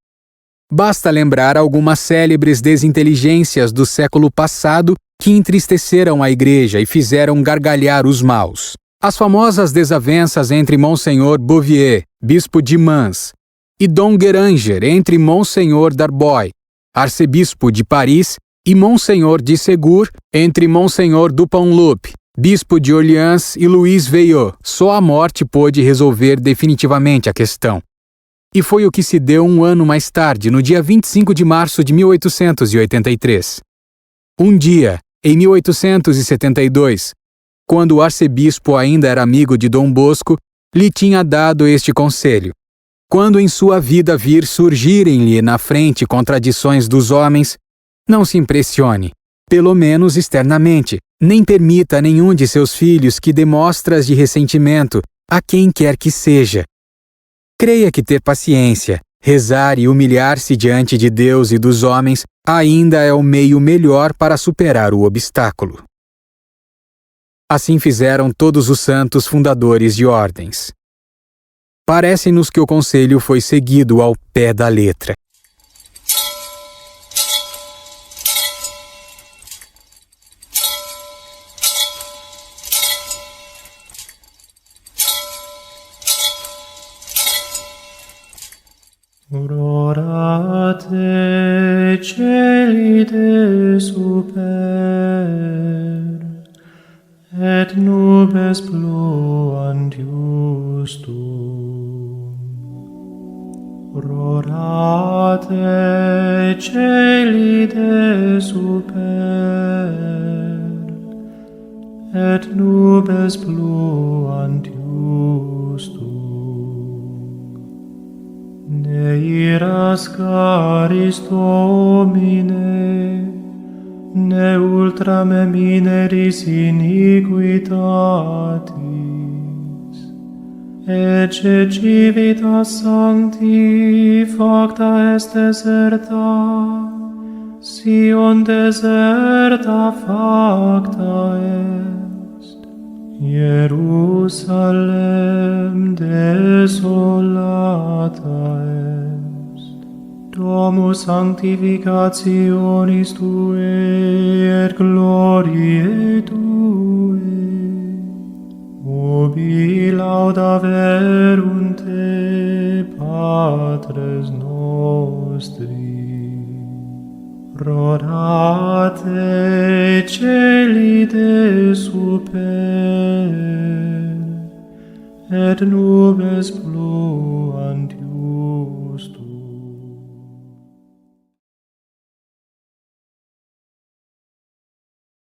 Basta lembrar algumas célebres desinteligências do século passado que entristeceram a Igreja e fizeram gargalhar os maus. As famosas desavenças entre Monsenhor Bouvier, bispo de Mans, e Dom Guéranger entre Monsenhor d'Arbois, arcebispo de Paris, e Monsenhor de Ségur entre Monsenhor Dupanloup, bispo de Orleans, e Louis Veuillot. Só a morte pôde resolver definitivamente a questão. E foi o que se deu um ano mais tarde, no dia 25 de março de 1883. Um dia, em 1872, quando o arcebispo ainda era amigo de Dom Bosco, lhe tinha dado este conselho: quando em sua vida vir surgirem-lhe na frente contradições dos homens, não se impressione, pelo menos externamente, nem permita a nenhum de seus filhos que dê mostras de ressentimento a quem quer que seja. Creia que ter paciência, rezar e humilhar-se diante de Deus e dos homens ainda é o meio melhor para superar o obstáculo. Assim fizeram todos os santos fundadores de ordens. Parece-nos que o conselho foi seguido ao pé da letra. Rorate celi de super, et nubes pluant justum. Rorate celi de super, et nubes pluant justum. Ne iras caris Domine, ne ultra me mineris iniquitatis, ecce civitas sancti facta est deserta, Sion deserta facta est, Jerusalem desolata est, domus sanctificationis Tuae et gloriae Tuae, ubi laudaverunt te, Patres nostri. Rorate celi de super, et nubes pluant